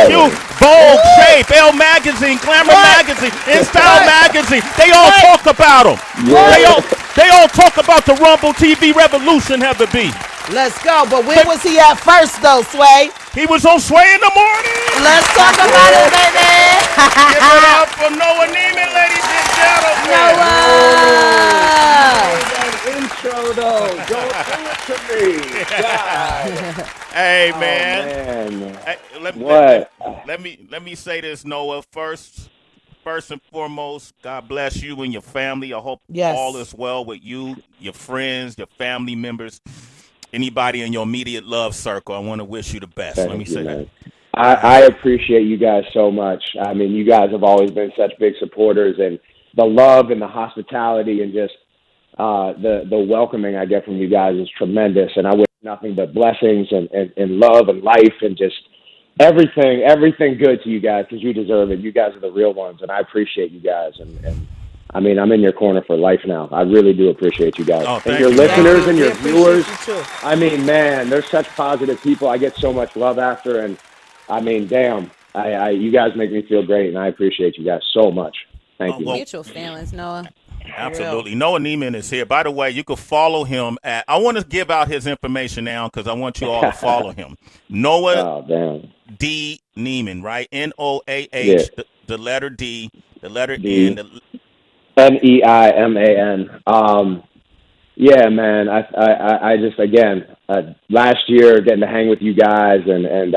GQ, Vogue, Shape, Elle Magazine, Glamour Magazine, In Style Magazine. They all talk about him. They all talk about the Rumble TV revolution, Heather B. Let's go. But where was he at first, though, Sway? He was on Sway in the morning. Let's talk about it, baby. Give it up for Noah Neiman, ladies and gentlemen. Noah. Intro though, don't do it to me. God. Hey man. Oh, man. Hey, What? Let me say this, Noah. First and foremost, God bless you and your family. I hope all is well with you, your friends, your family members, anybody in your immediate love circle. I want to wish you the best. Let me say that. I appreciate you guys so much. I mean, you guys have always been such big supporters, and the love and the hospitality and just the welcoming I get from you guys is tremendous. And I wish nothing but blessings and love and life and just everything good to you guys, because you deserve it. You guys are the real ones, and I appreciate you guys. And I mean, I'm in your corner for life now. I really do appreciate you guys. Oh, and your you. listeners and your viewers. You I mean, man, they're such positive people. I get so much love after, and I mean, damn, you guys make me feel great, and I appreciate you guys so much. Thank you. Mutual feelings, Noah. Absolutely. Noah Neiman is here. By the way, you can follow him at, I want to give out his information now because I want you all to follow him. Noah D. Neiman, right? Noah, the letter D, the letter N. Neiman. Yeah, man. I just, again, last year getting to hang with you guys and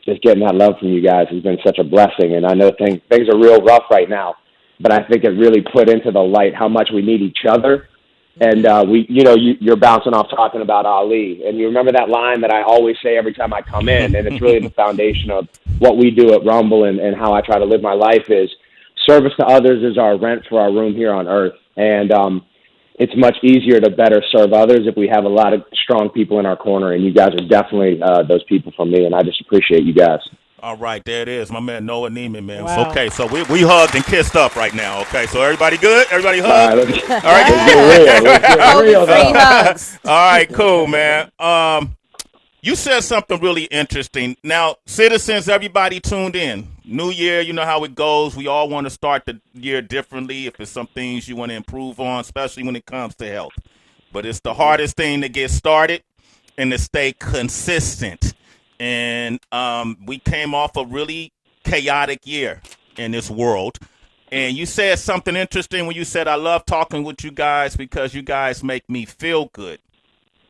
just getting that love from you guys has been such a blessing. And I know things are real rough right now, but I think it really put into the light how much we need each other. And you're bouncing off talking about Ali, and you remember that line that I always say every time I come in, and it's really the foundation of what we do at Rumble and how I try to live my life is service to others is our rent for our room here on earth. And it's much easier to better serve others if we have a lot of strong people in our corner, and you guys are definitely those people for me, and I just appreciate you guys. All right, there it is, my man Noah Neiman, man. Wow. Okay, so we hugged and kissed up right now. Okay, so everybody good? Everybody hugged? All right, All right, let's get real. Free hugs. all right, cool, man. You said something really interesting. Now, citizens, everybody tuned in. New year, you know how it goes. We all want to start the year differently. If there's some things you want to improve on, especially when it comes to health. But it's the hardest thing to get started and to stay consistent. And we came off a really chaotic year in this world. And you said something interesting when you said, I love talking with you guys because you guys make me feel good.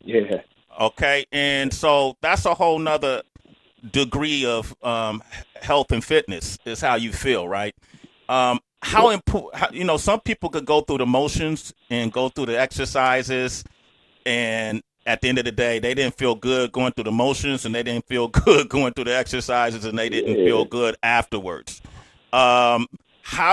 Yeah. Okay. And so that's a whole nother degree of health and fitness is how you feel, right? How important, some people could go through the motions and go through the exercises, and at the end of the day, they didn't feel good going through the motions, and they didn't feel good going through the exercises, and they didn't feel good afterwards. How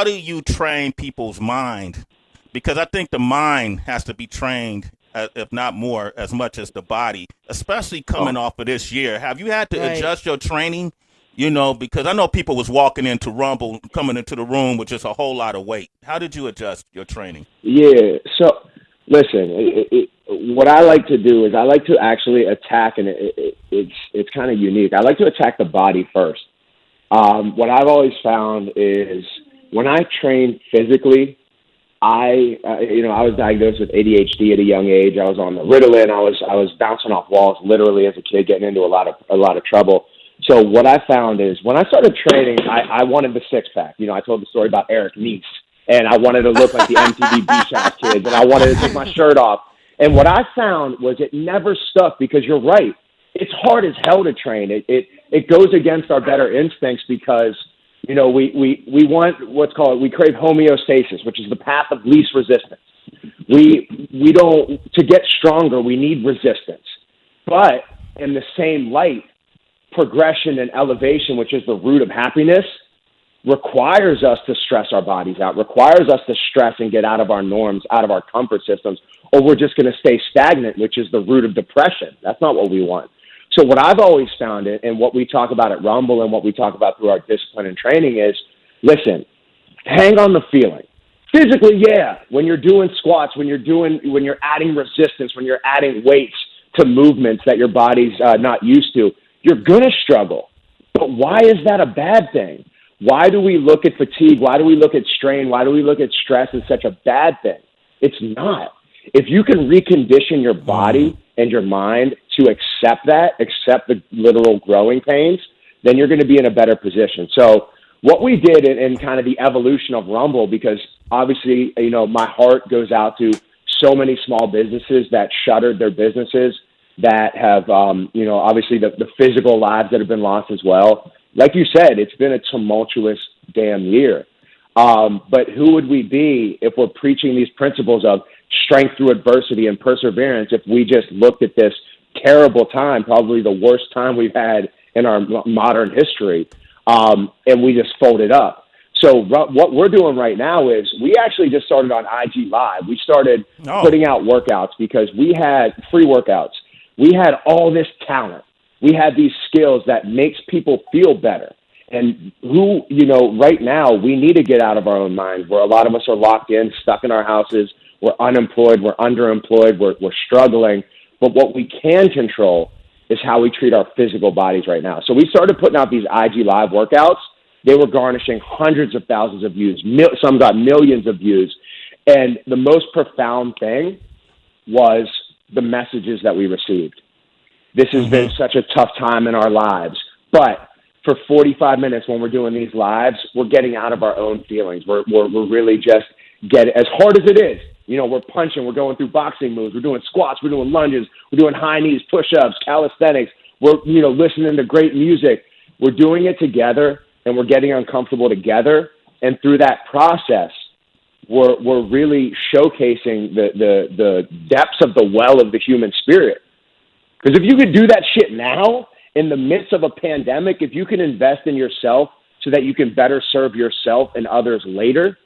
do you train people's mind? Because I think the mind has to be trained, if not more, as much as the body, especially coming off of this year. Have you had to adjust your training? Because I know people was walking into Rumble, coming into the room with just a whole lot of weight. How did you adjust your training? Yeah. So, listen, what I like to do is I like to actually attack, and it's kind of unique. I like to attack the body first. What I've always found is when I train physically, I was diagnosed with ADHD at a young age. I was on the Ritalin. I was bouncing off walls literally as a kid, getting into a lot of trouble. So what I found is when I started training, I wanted the six pack. I told the story about Eric Nice, and I wanted to look like the MTV Beach House kids, and I wanted to take my shirt off. And what I found was it never stuck because you're right. It's hard as hell to train. It goes against our better instincts because we want we crave homeostasis, which is the path of least resistance. To get stronger, we need resistance. But in the same light, progression and elevation, which is the root of happiness, requires us to stress our bodies out, requires us to stress and get out of our norms, out of our comfort systems, or we're just going to stay stagnant, which is the root of depression. That's not what we want. So what I've always found and what we talk about at Rumble and what we talk about through our discipline and training is, listen, hang on the feeling. Physically, yeah, when you're doing squats, when you're adding resistance, when you're adding weights to movements that your body's not used to, you're going to struggle. But why is that a bad thing? Why do we look at fatigue? Why do we look at strain? Why do we look at stress as such a bad thing? It's not. If you can recondition your body and your mind to accept the literal growing pains, then you're going to be in a better position. So what we did in kind of the evolution of Rumble, because obviously, my heart goes out to so many small businesses that shuttered their businesses, that have, obviously the physical lives that have been lost as well. Like you said, it's been a tumultuous damn year. But who would we be if we're preaching these principles of strength through adversity and perseverance if we just looked at this terrible time, probably the worst time we've had in our modern history, and we just folded up? So what we're doing right now is we actually just started on IG Live. We started putting out workouts because we had free workouts. We had all this talent. We had these skills that makes people feel better. And right now we need to get out of our own minds, where a lot of us are locked in, stuck in our houses. We're unemployed. We're underemployed. We're struggling. But what we can control is how we treat our physical bodies right now. So we started putting out these IG Live workouts. They were garnishing hundreds of thousands of views. Some got millions of views. And the most profound thing was the messages that we received. This has been such a tough time in our lives. But for 45 minutes when we're doing these lives, we're getting out of our own feelings. We're really just as hard as it is. We're punching, we're going through boxing moves, we're doing squats, we're doing lunges, we're doing high knees, push-ups, calisthenics. We're, listening to great music. We're doing it together, and we're getting uncomfortable together. And through that process, we're really showcasing the depths of the well of the human spirit. Because if you could do that shit now, in the midst of a pandemic, if you can invest in yourself so that you can better serve yourself and others later,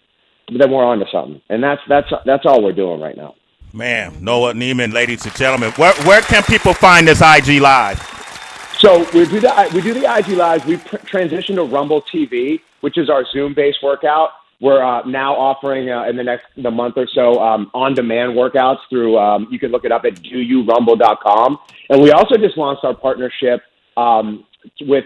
then we're on to something. And that's all we're doing right now. Man, Noah Neiman, ladies and gentlemen, where can people find this IG Live? So we do the IG Lives. We transitioned to Rumble TV, which is our Zoom-based workout. We're now offering in the month or so on-demand workouts through, you can look it up at doyourumble.com. And we also just launched our partnership with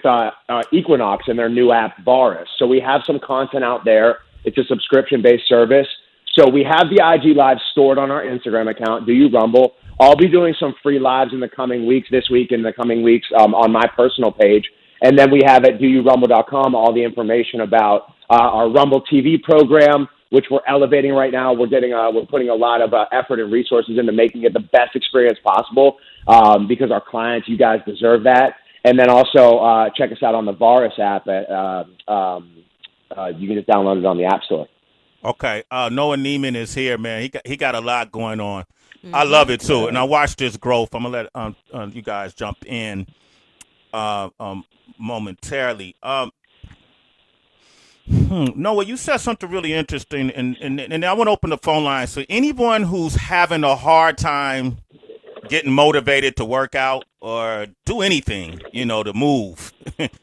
Equinox and their new app, Varus. So we have some content out there. It's a subscription-based service. So we have the IG Live stored on our Instagram account, Do You Rumble. I'll be doing some free lives in the coming weeks, this week and the coming weeks on my personal page. And then we have at doyourumble.com all the information about our Rumble TV program, which we're elevating right now. We're putting a lot of effort and resources into making it the best experience possible because our clients, you guys deserve that. And then also check us out on the Varus app. You can just download it on the App Store. Okay, Noah Neiman is here, man. He got a lot going on. I love it too, and I watched this growth. I'm gonna let you guys jump in momentarily. Noah, you said something really interesting, and I want to open the phone line. So anyone who's having a hard time getting motivated to work out or do anything, to move,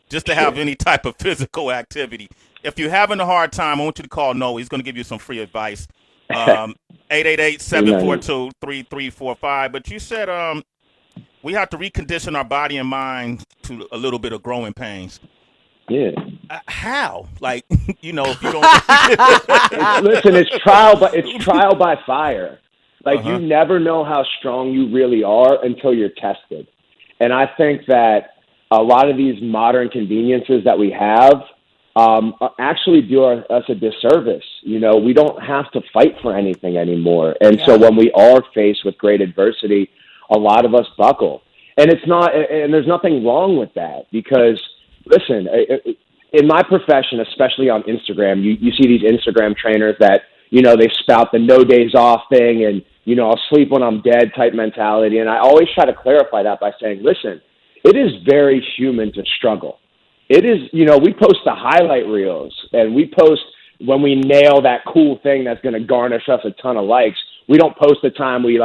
just to have any type of physical activity. If you're having a hard time, I want you to call Noah. He's going to give you some free advice. 888-742-3345. But you said we have to recondition our body and mind to a little bit of growing pains. Yeah. How? Like, if you don't. Listen, it's trial by fire. Like, you never know how strong you really are until you're tested. And I think that a lot of these modern conveniences that we have actually do us a disservice. We don't have to fight for anything anymore. And so when we are faced with great adversity, a lot of us buckle. And there's nothing wrong with that because, listen, in my profession, especially on Instagram, you see these Instagram trainers that, they spout the no days off thing and, I'll sleep when I'm dead type mentality. And I always try to clarify that by saying, listen, it is very human to struggle. It is, we post the highlight reels and we post when we nail that cool thing that's going to garnish us a ton of likes. We don't post the time we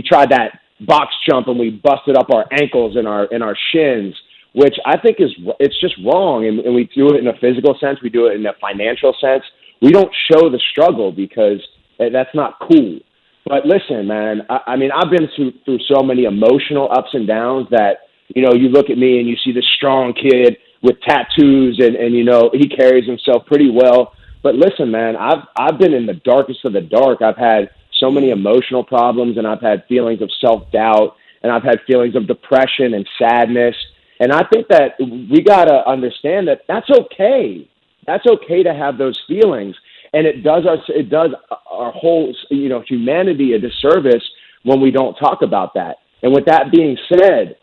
tried that box jump and we busted up our ankles and our shins, which I think it's just wrong. And we do it in a physical sense. We do it in a financial sense. We don't show the struggle because that's not cool. But listen, man, I've been through so many emotional ups and downs that, you look at me and you see this strong kid. with tattoos, and you know, he carries himself pretty well. But listen, man, I've been in the darkest of the dark. I've had so many emotional problems, and I've had feelings of self-doubt, and I've had feelings of depression and sadness. And I think that we got to understand that that's okay. That's okay to have those feelings. And it does our whole, you know, humanity a disservice when we don't talk about that. And with that being said,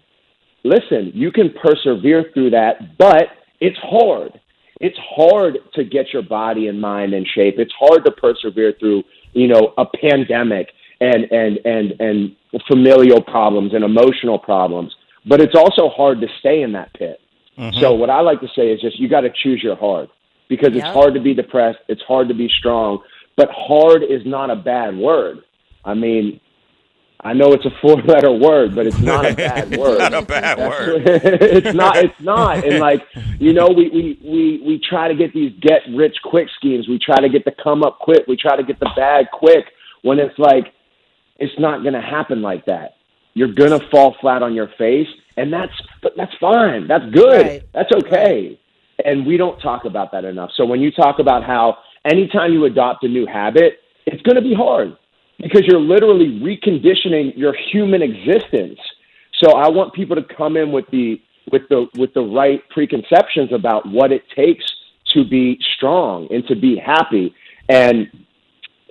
listen, you can persevere through that, but it's hard. It's hard to get your body and mind in shape. It's hard to persevere through, you know, a pandemic and familial problems and emotional problems. But it's also hard to stay in that pit. Mm-hmm. So what I like to say is just you got to choose your hard, because it's hard to be depressed. It's hard to be strong. But hard is not a bad word. I mean, I know it's a 4-letter word, but it's not a bad word. It's not a bad word. It's not. And like, you know, we try to get these get rich quick schemes. We try to get the come up quick. We try to get the bag quick, when it's like, it's not going to happen like that. You're going to fall flat on your face, and that's fine. That's good. Right. That's okay. Right. And we don't talk about that enough. So when you talk about how anytime you adopt a new habit, it's going to be hard, because you're literally reconditioning your human existence. So I want people to come in with the right preconceptions about what it takes to be strong and to be happy. And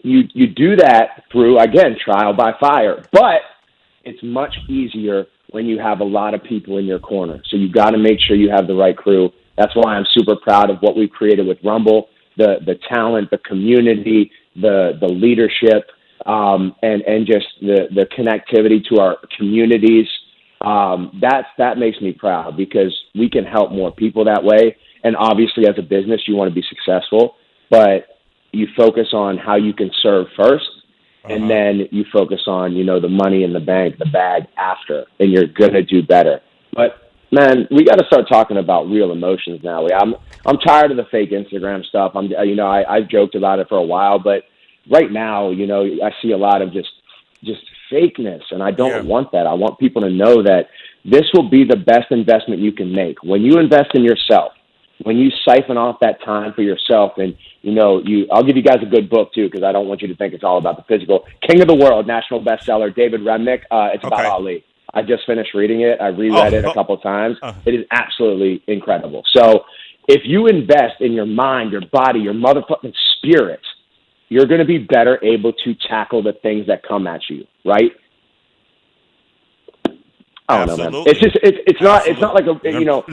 you do that through, again, trial by fire. But it's much easier when you have a lot of people in your corner. So you got to make sure you have the right crew. That's why I'm super proud of what we've created with Rumble, the talent, the community, the leadership, and just the connectivity to our communities. That makes me proud, because we can help more people that way. And obviously, as a business, you want to be successful, but you focus on how you can serve first, and then you focus on, you know, the money in the bank, the bag after, and you're gonna do better. But man, we got to start talking about real emotions now. I'm tired of the fake Instagram stuff. I've joked about it for a while, but right now, you know, I see a lot of just fakeness, and I don't want that. I want people to know that this will be the best investment you can make. When you invest in yourself, when you siphon off that time for yourself, and, you know, I'll give you guys a good book too, because I don't want you to think it's all about the physical. King of the World, national bestseller, David Remnick. It's about Ali. I just finished reading it. I reread it a couple of times. It is absolutely incredible. So if you invest in your mind, your body, your motherfucking spirit, you're going to be better able to tackle the things that come at you, right? I don't know, man. It's just it's not like a, you know,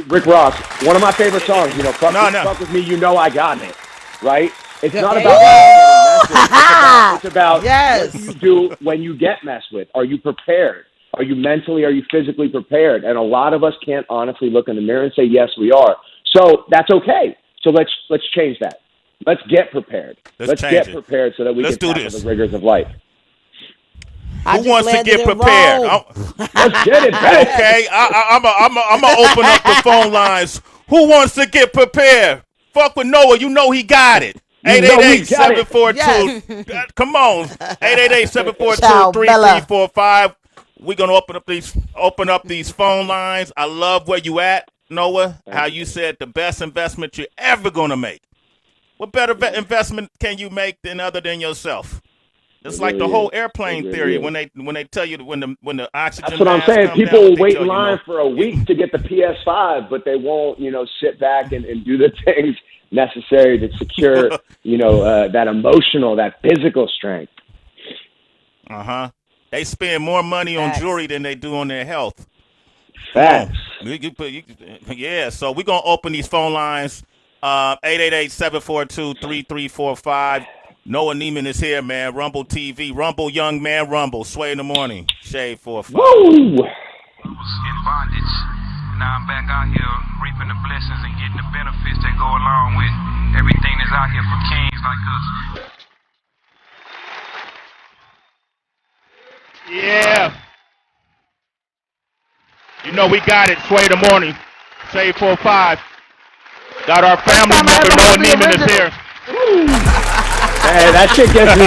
Rick Ross, one of my favorite songs, you know, fuck with me, you know I got it, right? It's not about it's about what you do when you get messed with. Are you prepared? Are you mentally, are you physically prepared? And a lot of us can't honestly look in the mirror and say, yes, we are. So that's okay. So let's change that. Let's get prepared. Let's get prepared so that we can tackle the rigors of life. Who wants to get prepared? Let's get it. Okay, I'm gonna open up the phone lines. Who wants to get prepared? Fuck with Noah. You know he got it. 888-742. Come on, 888-742-3345. We're gonna open up these phone lines. I love where you at, Noah. How you said the best investment you're ever gonna make. What better investment can you make other than yourself? It's like the whole airplane theory when they tell you when the oxygen. That's what I'm saying. People will wait in line for a week to get the PS5, but they won't, you know, sit back and do the things necessary to secure, you know, that emotional, that physical strength. They spend more money on jewelry than they do on their health. Facts. So we're gonna open these phone lines. 888-742-3345. Noah Neiman is here, man. Rumble TV. Rumble, young man, Rumble. Sway in the morning. Shade 4-5. Woo! I was in bondage. Now I'm back out here reaping the blessings and getting the benefits that go along with everything that's out here for kings like us. Yeah. You know we got it. Sway in the morning. Shade 4-5. Got our family member. Noah Neiman is here. Hey, that shit gets me.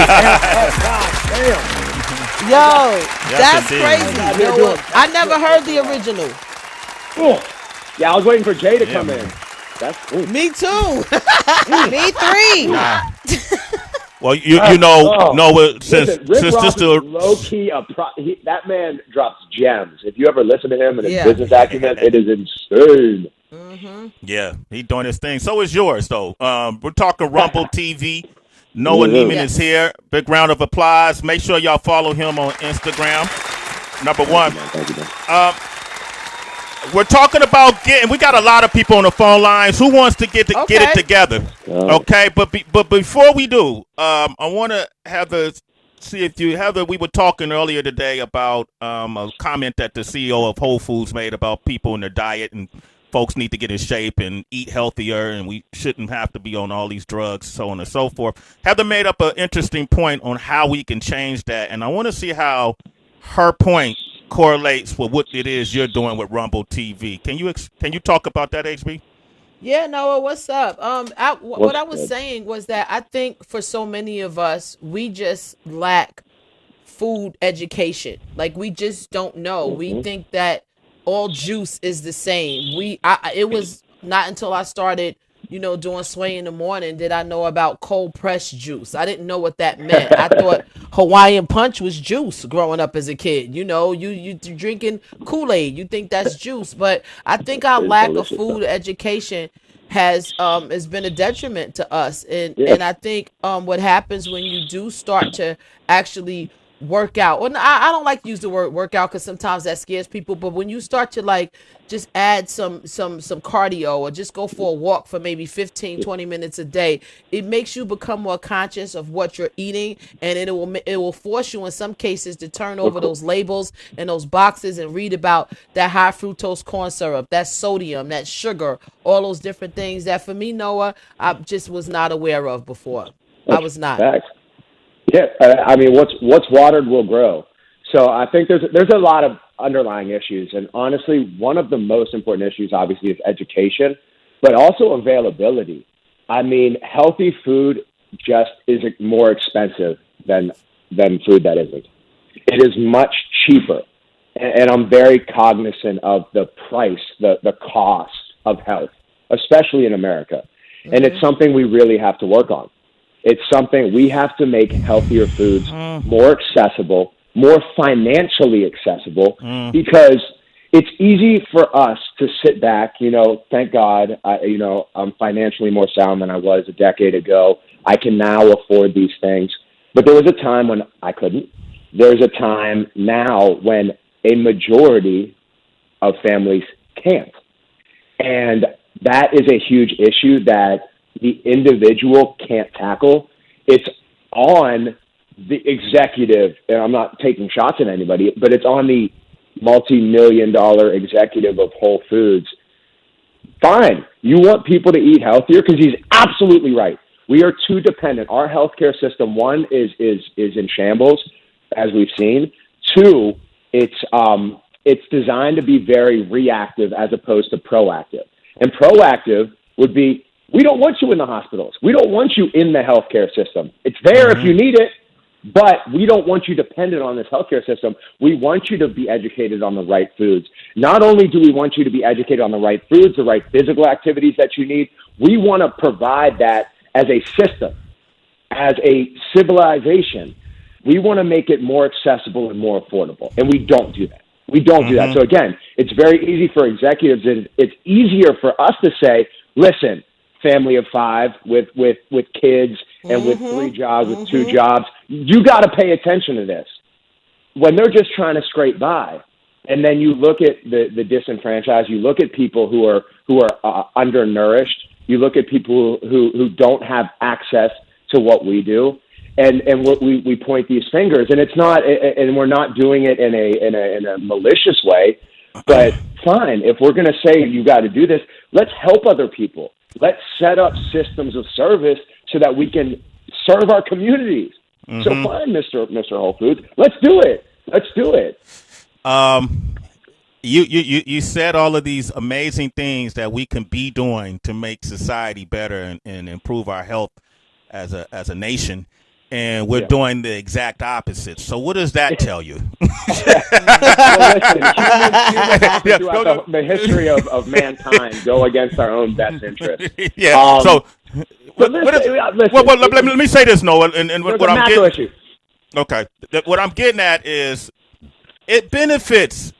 Yo, that's crazy. I never heard the original. Yeah, I was waiting for Jay to come man. in. That's ooh. Me too. Me three. Nah. Well, you know, Noah, since Listen, Rick Ross this is low key that man drops gems. If you ever listen to him and his Yeah. business acumen, it is insane. yeah, he doing his thing. So is yours, though. We're talking Rumble TV. Noah Yeah. Neiman is here. Big round of applause. Make sure y'all follow him on Instagram. Number one. Thank you, man. We're talking about getting. We got a lot of people on the phone lines. Who wants to get it together? Okay, but before we do, I want to see if you Heather. We were talking earlier today about a comment that the CEO of Whole Foods made about people and their diet, and folks need to get in shape and eat healthier, and we shouldn't have to be on all these drugs, so on and so forth. Heather made up an interesting point on how we can change that, and I want to see how her point correlates with what it is you're doing with Rumble TV. Can you talk about that, HB? Yeah, Noah, what's up? What I was good? saying was that I think for so many of us, we just lack food education. Like we just don't know. We think that all juice is the same. It was not until I started, doing Sway in the morning did I know about cold pressed juice. I didn't know what that meant. I thought Hawaiian punch was juice growing up as a kid. You drinking Kool-Aid, you think that's juice, but I think our It's lack of delicious, food though. education has been a detriment to us, and Yeah. I think what happens when you do start to actually work out, or I don't like to use the word workout because sometimes that scares people, but when you start to like just add some cardio or just go for a walk for maybe 15-20 minutes a day, it makes you become more conscious of what you're eating, and it will force you in some cases to turn over those labels and those boxes and read about that high fructose corn syrup, that sodium, that sugar, all those different things that for me, Noah, I just was not aware of before. I was not. Facts. Yeah, I mean, what's watered will grow. So I think there's a lot of underlying issues, and honestly, one of the most important issues, obviously, is education, but also availability. I mean, healthy food just is more expensive than food that isn't. It is much cheaper, and I'm very cognizant of the price, the cost of health, especially in America, and it's something we really have to work on. It's something we have to make healthier foods more accessible, more financially accessible, because it's easy for us to sit back. Thank God, I'm financially more sound than I was a decade ago. I can now afford these things. But there was a time when I couldn't. There's a time now when a majority of families can't. And that is a huge issue that the individual can't tackle. It's on the executive, and I'm not taking shots at anybody, but it's on the multi-million-dollar executive of Whole Foods. Fine, you want people to eat healthier, because he's absolutely right. We are too dependent. Our healthcare system, one, is in shambles, as we've seen. Two, it's designed to be very reactive as opposed to proactive. And proactive would be, we don't want you in the hospitals. We don't want you in the healthcare system. It's there if you need it, but we don't want you dependent on this healthcare system. We want you to be educated on the right foods. Not only do we want you to be educated on the right foods, the right physical activities that you need, we want to provide that as a system, as a civilization. We want to make it more accessible and more affordable, and we don't do that. We don't do that. So again, it's very easy for executives, and it's easier for us to say, listen, family of five with kids and with 3 jobs, with 2 jobs, you got to pay attention to this. When they're just trying to scrape by, and then you look at the disenfranchised, you look at people who are undernourished, you look at people who don't have access to what we do, and we point these fingers, and it's not, and we're not doing it in a malicious way, but fine, if we're going to say you got to do this, let's help other people. Let's set up systems of service so that we can serve our communities. So fine, Mr. Whole Foods, let's do it. Let's do it. You said all of these amazing things that we can be doing to make society better and improve our health as a nation. and we're doing the exact opposite. So what does that tell you? Well, listen, humans throughout the history of mankind go against our own best interest. Yeah. Listen, let me say this, Noah, and what I'm getting. Issue. Okay, what I'm getting at is it benefits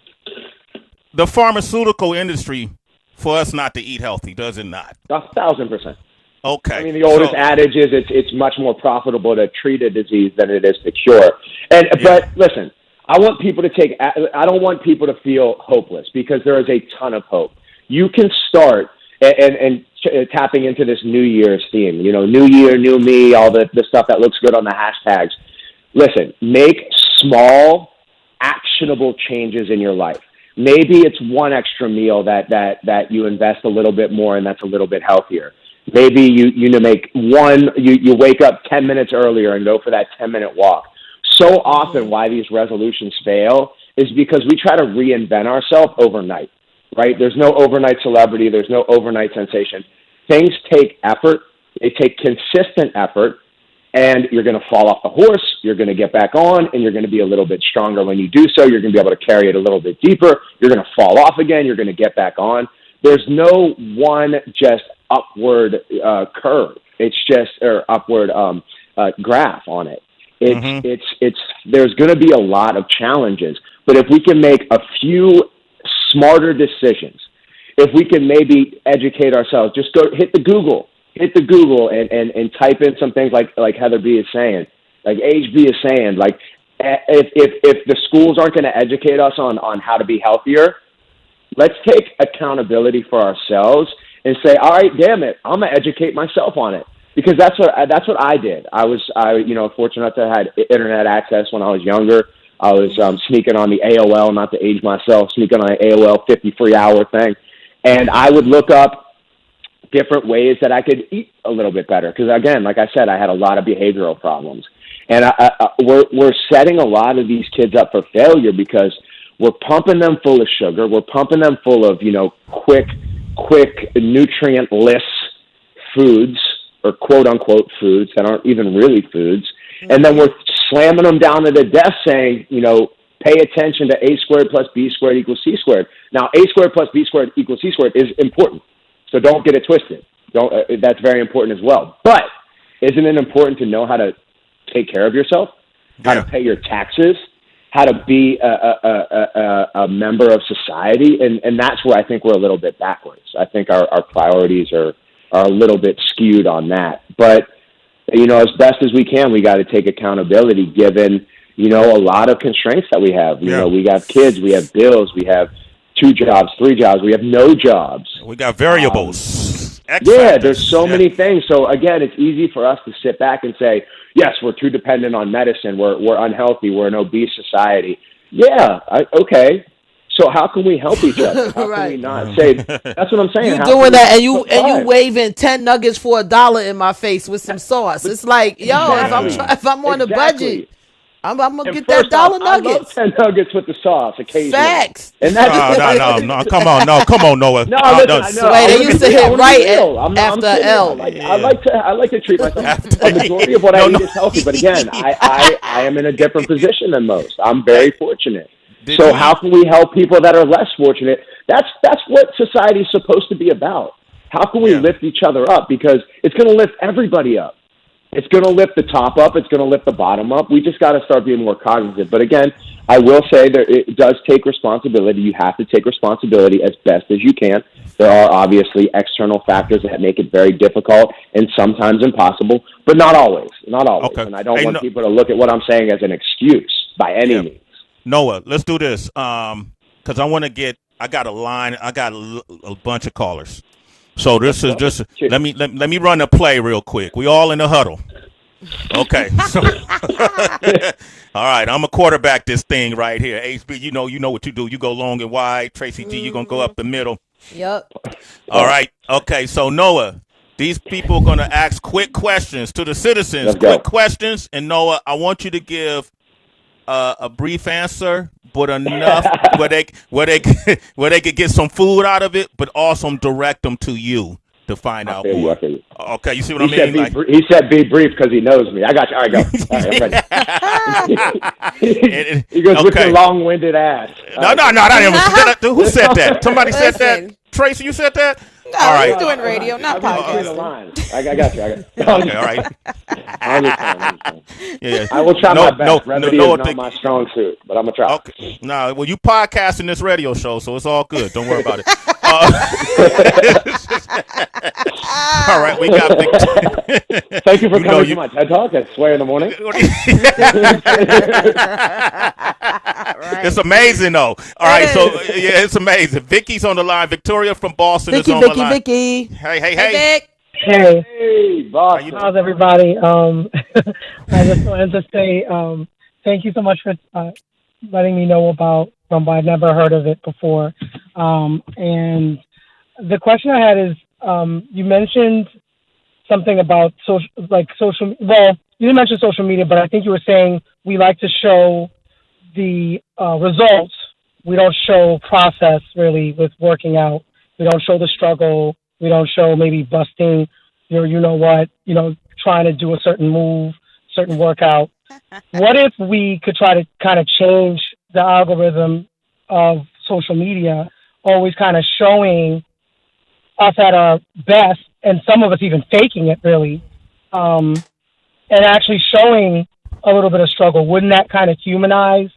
the pharmaceutical industry for us not to eat healthy, does it not? 1,000%. Okay. I mean, the oldest adage is it's much more profitable to treat a disease than it is to cure. But listen, I don't want people to feel hopeless, because there is a ton of hope. You can start and tapping into this New Year's theme, New Year, new me, all the stuff that looks good on the hashtags. Listen, make small, actionable changes in your life. Maybe it's one extra meal that you invest a little bit more, and that's a little bit healthier. Maybe you make you wake up 10 minutes earlier and go for that 10-minute walk. So often why these resolutions fail is because we try to reinvent ourselves overnight, right? There's no overnight celebrity. There's no overnight sensation. Things take effort. They take consistent effort, and you're going to fall off the horse. You're going to get back on, and you're going to be a little bit stronger when you do so. You're going to be able to carry it a little bit deeper. You're going to fall off again. You're going to get back on. There's no one just upward curve. It's just upward graph on it. It's there's going to be a lot of challenges, but if we can make a few smarter decisions, if we can maybe educate ourselves, just go hit the Google and type in some things like Heather B is saying, like HB is saying, like if the schools aren't going to educate us on how to be healthier, let's take accountability for ourselves and say, all right, damn it, I'm gonna educate myself on it, because that's what I did. I was fortunate to have internet access when I was younger. I was sneaking on the AOL, not to age myself, sneaking on the AOL 50 free hour thing, and I would look up different ways that I could eat a little bit better. Because again, like I said, I had a lot of behavioral problems, and we're setting a lot of these kids up for failure because we're pumping them full of sugar. We're pumping them full of quick nutrient-less foods, or quote-unquote foods that aren't even really foods. And then we're slamming them down to the desk saying, pay attention to A squared plus B squared equals C squared. Now, A squared plus B squared equals C squared is important, so don't get it twisted. That's very important as well. But isn't it important to know how to take care of yourself, how to pay your taxes, how to be a member of society? And that's where I think we're a little bit backwards. I think our priorities are a little bit skewed on that. But, as best as we can, we got to take accountability given, a lot of constraints that we have. We have kids, we have bills, we have 2 jobs, 3 jobs, we have no jobs. We got variables. There's so many things. So again, it's easy for us to sit back and say, yes, we're too dependent on medicine. We're unhealthy. We're an obese society. Okay. So how can we help each other? How can we not say? That's what I'm saying. You doing that, and you waving 10 nuggets for $1 in my face with some sauce. It's like, if I'm on a budget, I'm gonna get that $1 nugget. I love 10 nuggets with the sauce occasionally. Facts. And that's no. Come on, Noah. Sway, they used to hit right after L. I like to treat myself. A majority of what I eat is healthy, but again, I am in a different position than most. I'm very fortunate. So how can we help people that are less fortunate? That's what society's supposed to be about. How can we lift each other up? Because it's going to lift everybody up. It's going to lift the top up. It's going to lift the bottom up. We just got to start being more cognizant. But again, I will say that it does take responsibility. You have to take responsibility as best as you can. There are obviously external factors that make it very difficult and sometimes impossible, but not always. Not always. Okay. And I don't want people to look at what I'm saying as an excuse by any means. Noah, let's do this because I got a bunch of callers. So this is just let me run the play real quick. We all in the huddle. Okay. So, all right, I'm a quarterback this thing right here. HB, you know what you do. You go long and wide. Tracy G, you're going to go up the middle. Yep. All right. Okay, so Noah, these people are going to ask quick questions to the citizens. Quick questions. And Noah, I want you to give a brief answer, but enough where they could get some food out of it, but also direct them to you. to find out feel you. more. I feel you. Okay, you see what I mean? He said be brief because he knows me. I got you. All right, go. All right, I'm ready. He goes with your long-winded ass. No, who said that? Somebody said that. Tracy, you said that? No, all right. he's doing radio, not podcasting. I got you. Okay, all right. I understand. Yeah. I will try my best. Remedy is not my strong suit, but I'm going to try. Okay. No, well, you podcasting this radio show, so it's all good. Don't worry about it. All right, we got Victoria. Thank you for coming to my TED Talk at Sway in the morning. It's amazing, though. All right, so yeah, it's amazing. Vicky's on the line. Victoria from Boston is on the line. Vicky. Hey. Vic. Hey, Boston. How's everybody? I just wanted to say thank you so much for letting me know about Rumble. I've never heard of it before. And the question I had is, you mentioned something about social. Well, you didn't mention social media, but I think you were saying we like to show the results. We don't show process really with working out. We don't show the struggle. We don't show maybe busting your, trying to do a certain move, certain workout. What if we could try to kind of change the algorithm of social media, always kind of showing us at our best, and some of us even faking it really, and actually showing a little bit of struggle? Wouldn't that kind of humanize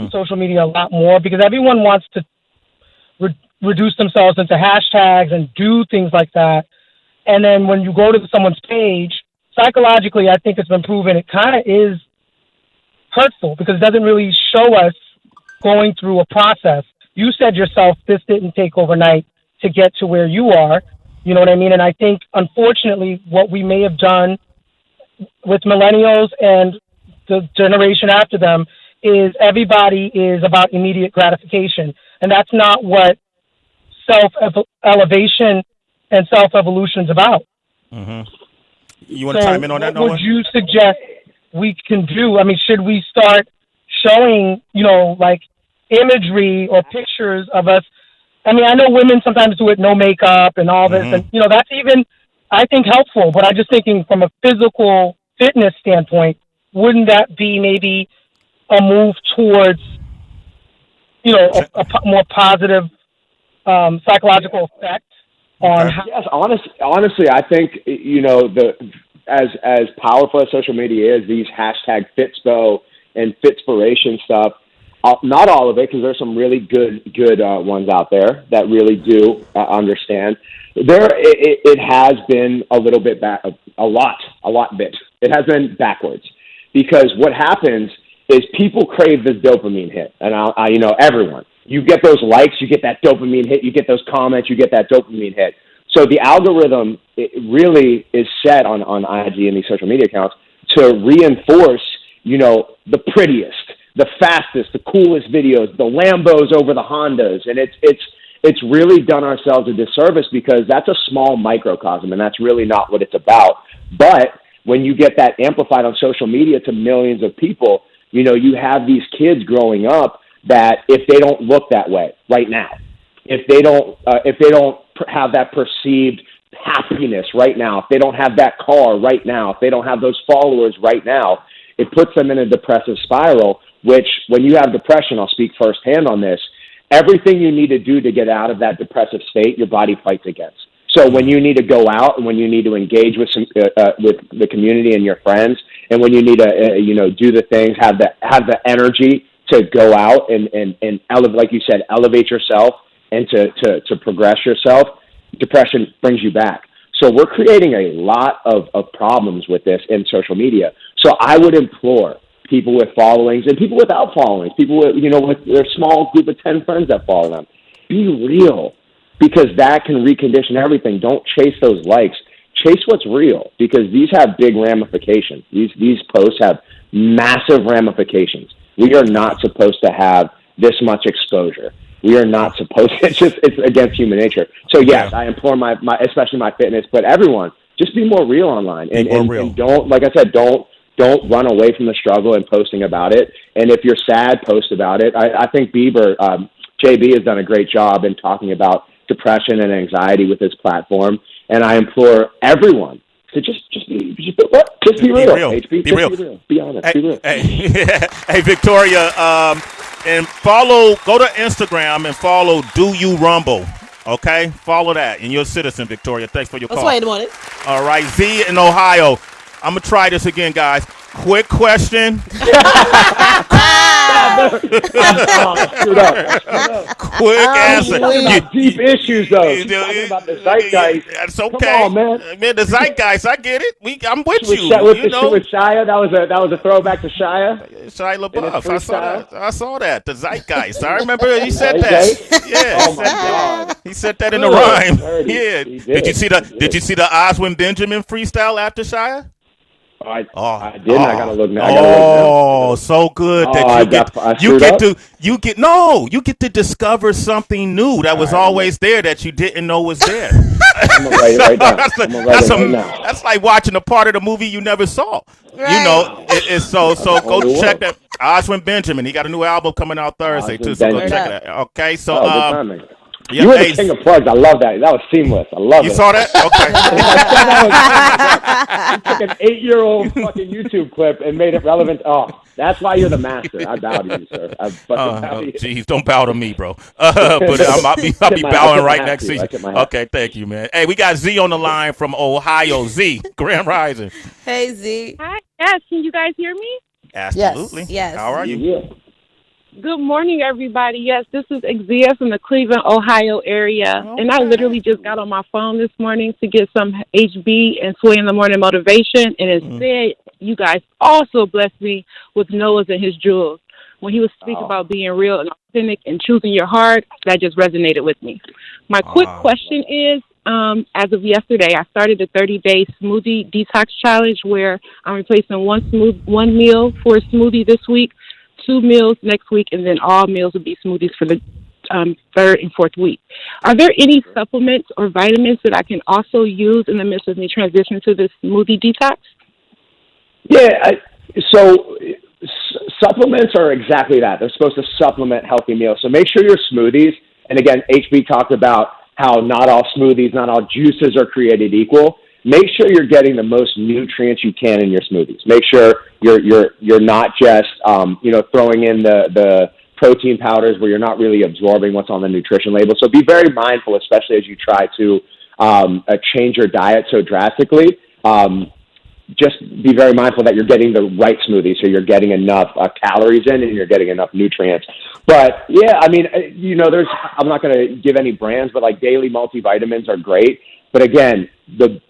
social media a lot more? Because everyone wants to reduce themselves into hashtags and do things like that. And then when you go to someone's page, psychologically, I think it's been proven it kind of is hurtful because it doesn't really show us going through a process. You said yourself, this didn't take overnight to get to where you are. You know what I mean? And I think, unfortunately, what we may have done with millennials and the generation after them is everybody is about immediate gratification. And that's not what self-elevation and self-evolution is about. Mm-hmm. You want to chime in on that, Noah? What would you suggest we can do? I mean, should we start showing, imagery or pictures of us? I mean, I know women sometimes do it no makeup and all this, and, that's even, I think, helpful. But I'm just thinking from a physical fitness standpoint, wouldn't that be maybe a move towards, a more positive psychological effect on how? Yes, honestly, I think as powerful as social media is, these hashtag Fitspo and Fitspiration stuff. Not all of it, because there's some really good ones out there that really do understand. It has been a little bit back, a lot bit. It has been backwards, because what happens is people crave this dopamine hit, and everyone. You get those likes, you get that dopamine hit, you get those comments, you get that dopamine hit. So the algorithm, it really is set on IG and these social media accounts to reinforce, the prettiest, the fastest, the coolest videos, the Lambos over the Hondas. And it's really done ourselves a disservice, because that's a small microcosm, and that's really not what it's about. But when you get that amplified on social media to millions of people, you have these kids growing up that if they don't look that way right now, if they don't have that perceived happiness right now, if they don't have that car right now, if they don't have those followers right now, it puts them in a depressive spiral, which when you have depression, I'll speak firsthand on this, everything you need to do to get out of that depressive state, your body fights against. So when you need to go out and when you need to engage with with the community and your friends, and when you need to do the things, have the energy to go out and elevate, like you said, elevate yourself and to progress yourself, depression brings you back. So we're creating a lot of problems with this in social media. So I would implore people with followings and people without followings, people with, with their small group of 10 friends that follow them, be real, because that can recondition everything. Don't chase those likes. Chase what's real, because these have big ramifications. These posts have massive ramifications. We are not supposed to have this much exposure. We are not supposed to. It's against human nature. So yes, I implore my especially my fitness, but everyone, just be more real online, and don't, like I said, don't run away from the struggle and posting about it. And if you're sad, post about it. I think JB has done a great job in talking about depression and anxiety with his platform. And I implore everyone to just be real. HB, be real. Be honest. Hey, be real. hey, Victoria, and go to Instagram and follow Do You Rumble. Okay, follow that, and you're a citizen, Victoria. Thanks for your call. Wait a minute. All right, Z in Ohio. I'm gonna try this again, guys. Quick question. Quick answer. Deep issues, though. She's talking about the zeitgeist. That's okay. Come on, man. The zeitgeist. I get it. I'm with you. With Shia, that was a throwback to Shia. Shia LaBeouf. I saw that. The zeitgeist. I remember he said that. Yeah. Oh my God. He said that in the rhyme. Yeah. Did you see the Oswin Benjamin freestyle after Shia? I didn't. I gotta look now. Oh, so good that you get to discover something new that was always there that you didn't know was there. I'm gonna write it right down. That's like watching a part of the movie you never saw. Right. You know, it's so go check that. Oswin Benjamin, he got a new album coming out Thursday too. So go check it out. Okay, so you were the king of plugs. I love that. That was seamless. I love it. You saw that? Okay. You took an 8-year-old fucking YouTube clip and made it relevant. Oh, that's why you're the master. I bow to you, sir. Jeez, don't bow to me, bro. But I'll be bowing right next to you. Okay, thank you, man. Hey, we got Z on the line from Ohio. Z, Grand Rising. Hey, Z. Hi. Yes, can you guys hear me? Absolutely. Yes. How are you? Yeah. Good morning, everybody. Yes, this is Exia from the Cleveland, Ohio area. Okay. And I literally just got on my phone this morning to get some HB and Sway in the Morning motivation. And it said, you guys also blessed me with Noah's and his jewels. When he was speaking about being real and authentic and choosing your heart, that just resonated with me. My quick question is, as of yesterday, I started a 30-day smoothie detox challenge where I'm replacing one meal for a smoothie this week, 2 meals next week, and then all meals will be smoothies for the 3rd and 4th week. Are there any supplements or vitamins that I can also use in the midst of me transitioning to this smoothie detox? Yeah, so supplements are exactly that. They're supposed to supplement healthy meals. So make sure your smoothies, and again, HB talked about how not all smoothies, not all juices are created equal. Make sure you're getting the most nutrients you can in your smoothies. Make sure you're not just throwing in the protein powders where you're not really absorbing what's on the nutrition label. So be very mindful, especially as you try to change your diet so drastically. Just be very mindful that you're getting the right smoothie, so you're getting enough calories in and you're getting enough nutrients. But yeah, I mean, I'm not going to give any brands, but like daily multivitamins are great. But again, the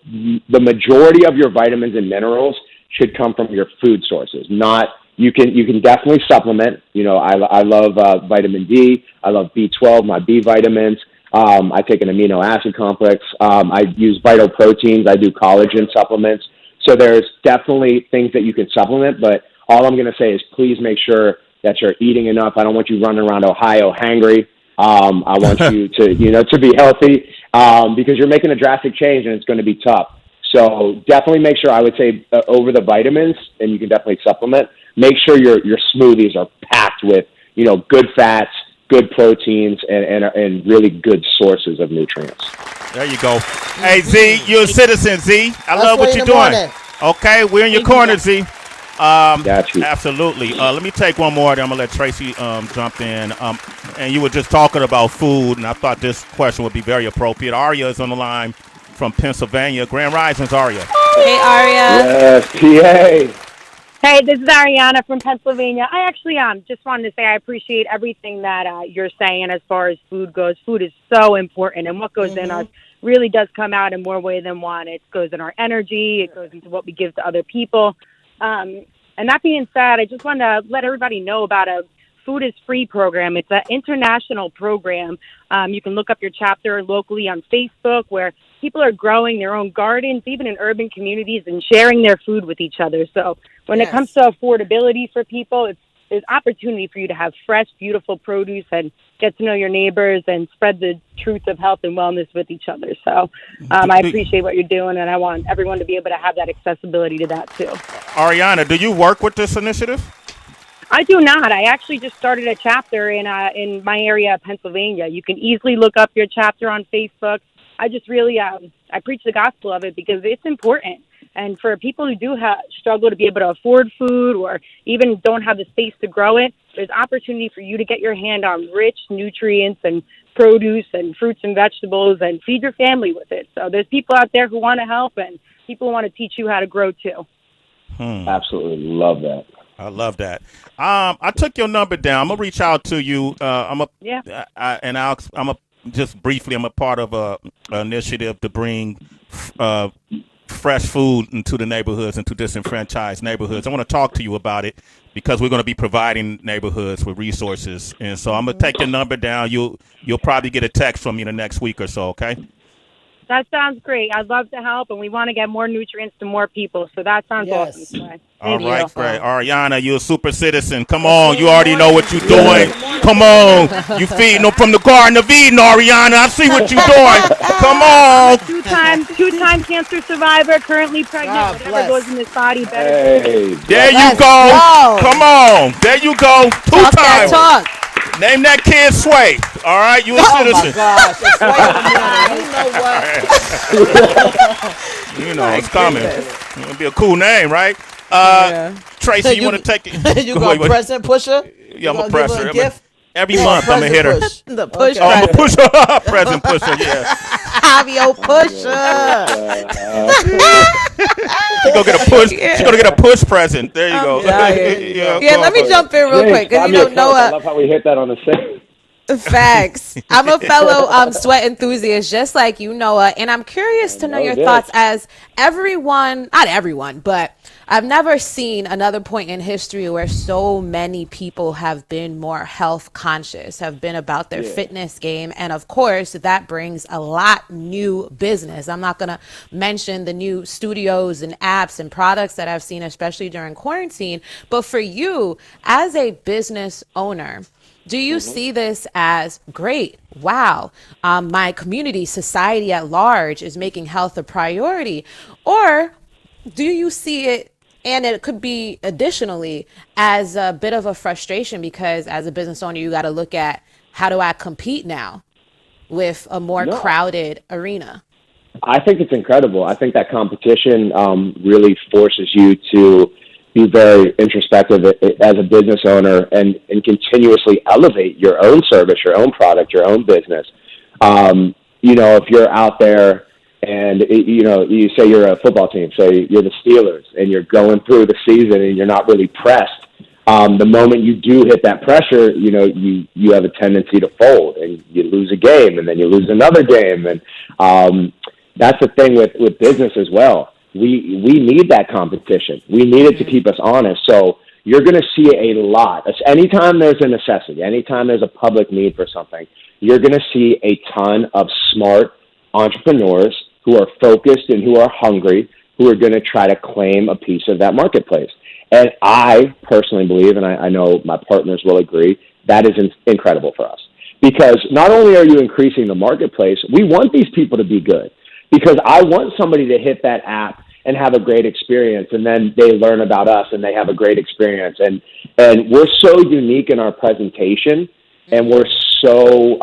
majority of your vitamins and minerals should come from your food sources. You can definitely supplement. I love vitamin D. I love B12, my B vitamins. I take an amino acid complex. I use Vital Proteins. I do collagen supplements. So there's definitely things that you can supplement. But all I'm going to say is please make sure that you're eating enough. I don't want you running around Ohio hangry. I want you to be healthy because you're making a drastic change and it's going to be tough. So definitely make sure, I would say, over the vitamins, and you can definitely supplement, make sure your smoothies are packed with, good fats, good proteins, and really good sources of nutrients. There you go. Hey, Z, you're a citizen, Z. I love what you're doing. Okay, we're in your corner, Z. Got you. Absolutely. Let me take one more, then I'm going to let Tracy jump in. And you were just talking about food, and I thought this question would be very appropriate. Aria is on the line from Pennsylvania. Grand Risings, Aria. Hey, Aria. Yes, PA. Hey, this is Ariana from Pennsylvania. I actually just wanted to say I appreciate everything that you're saying as far as food goes. Food is so important, and what goes in us really does come out in more ways than one. It goes in our energy. It goes into what we give to other people. And that being said, I just wanted to let everybody know about a Food is Free program. It's an international program. You can look up your chapter locally on Facebook where people are growing their own gardens, even in urban communities, and sharing their food with each other. So when it comes to affordability for people, there's opportunity for you to have fresh, beautiful produce and get to know your neighbors and spread the truth of health and wellness with each other. So I appreciate what you're doing, and I want everyone to be able to have that accessibility to that too. Ariana, do you work with this initiative? I do not. I actually just started a chapter in my area of Pennsylvania. You can easily look up your chapter on Facebook. I just really I preach the gospel of it because it's important. And for people who do struggle to be able to afford food or even don't have the space to grow it, there's opportunity for you to get your hand on rich nutrients and produce and fruits and vegetables and feed your family with it. So there's people out there who want to help and people who want to teach you how to grow too. Absolutely love that. I love that. I took your number down. I'm gonna reach out to you. I'm a part of a initiative to bring fresh food into the neighborhoods, into disenfranchised neighborhoods. I want to talk to you about it because we're going to be providing neighborhoods with resources, and so I'm gonna take your number down. You'll probably get a text from me in the next week or so. Okay. That sounds great. I'd love to help, and we want to get more nutrients to more people. So that sounds awesome. All right, great. Ariana, you're a super citizen. Come on. You already know what you're doing. Come on. You feeding them from the Garden of Eden, Ariana. I see what you're doing. Come on. Two-time cancer survivor, currently pregnant. God whatever bless. goes in this body better. Hey, There you go. Come on. There you go. Talk that 2 times. talk. Name that kid Sway. All right, you a citizen. Gosh, it's You know it's coming. It'll be a cool name, right? Tracy, you want to take it? You going present pusher? Yeah, I'm a gonna give her presser. a gift? Every month I'm a hitter. The push. Oh, I'm a pusher. Present pusher, yeah. I'm your pusher. She gonna get a push. She gonna get a push present. There you go. Yeah, let me jump in real quick because I Noah. love how we hit that on the same. Facts. I'm a fellow sweat enthusiast just like you, Noah, and I'm curious to know your thoughts as everyone, not everyone, but I've never seen another point in history where so many people have been more health conscious, have been about their fitness game, and of course that brings a lot new business. I'm not going to mention the new studios and apps and products that I've seen, especially during quarantine, but for you as a business owner, do you see this as great? Wow, my community, society at large is making health a priority. Or do you see it, and it could be additionally, as a bit of a frustration because as a business owner, you got to look at how do I compete now with a more crowded arena? I think it's incredible. I think that competition really forces you to be very introspective as a business owner and continuously elevate your own service, your own product, your own business. If you're out there and, you say you're a football team, say you're the Steelers, and you're going through the season and you're not really pressed, the moment you do hit that pressure, you have a tendency to fold and you lose a game and then you lose another game. And that's the thing with business as well. We need that competition. We need it to keep us honest. So you're going to see a lot. Anytime there's a necessity, anytime there's a public need for something, you're going to see a ton of smart entrepreneurs who are focused and who are hungry, who are going to try to claim a piece of that marketplace. And I personally believe, and I know my partners will agree, that is incredible for us. Because not only are you increasing the marketplace, we want these people to be good. Because I want somebody to hit that app and have a great experience, and then they learn about us and they have a great experience. And we're so unique in our presentation, and we're so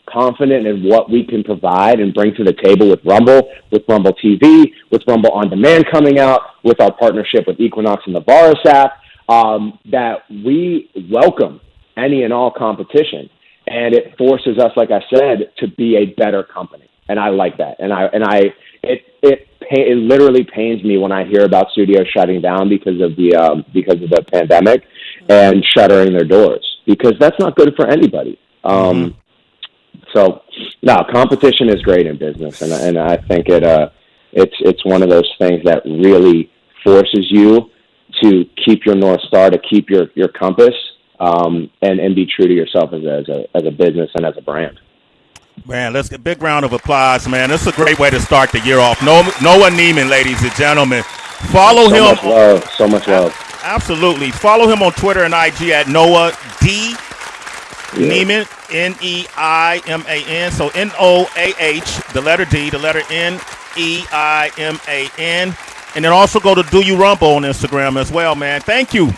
confident in what we can provide and bring to the table with Rumble TV, with Rumble On Demand coming out, with our partnership with Equinox and the Varus app, that we welcome any and all competition. And it forces us, like I said, to be a better company. And I like that. It literally pains me when I hear about studios shutting down because of the pandemic and shuttering their doors, because that's not good for anybody. So no, competition is great in business, and I think it's one of those things that really forces you to keep your North Star, to keep your compass, and be true to yourself as a business and as a brand. Man, let's get a big round of applause, man. This is a great way to start the year off. Noah Neiman, ladies and gentlemen. Follow him. So much love. Absolutely. Follow him on Twitter and IG at Noah D. Neiman, Neiman. So Noah, the letter D, the letter Neiman. And then also go to Do You Rumble on Instagram as well, man. Thank you,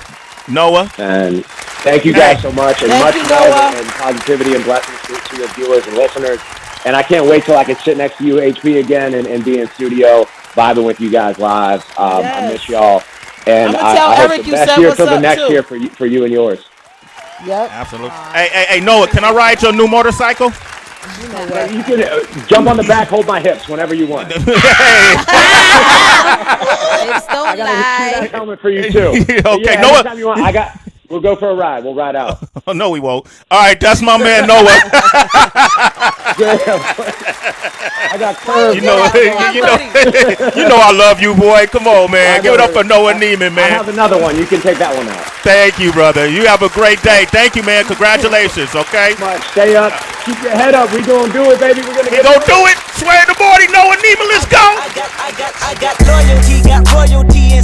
Noah. And thank you guys so much. And much love and positivity and blessings to your viewers and listeners. And I can't wait till I can sit next to you, HP, again, and be in studio vibing with you guys live. I miss y'all. And I hope the best year till the next year for you and yours. Yep. Absolutely. Hey, Noah, can I ride your new motorcycle? You can jump on the back, hold my hips whenever you want. It's don't I got lie. a helmet for you too. Okay, yeah, Noah. Anytime you want, we'll go for a ride. We'll ride out. Oh, no, we won't. All right, that's my man Noah. I got curves. You know I love you, boy. Come on, man. Give it up for Noah Neiman, man. I have another one. You can take that one out. Thank you, brother. You have a great day. Thank you, man. Congratulations, okay? Stay up. Keep your head up. We gonna do it, baby. We're gonna do it. Sway in the morning. Noah Neiman, let's go. I got loyalty, got royalty.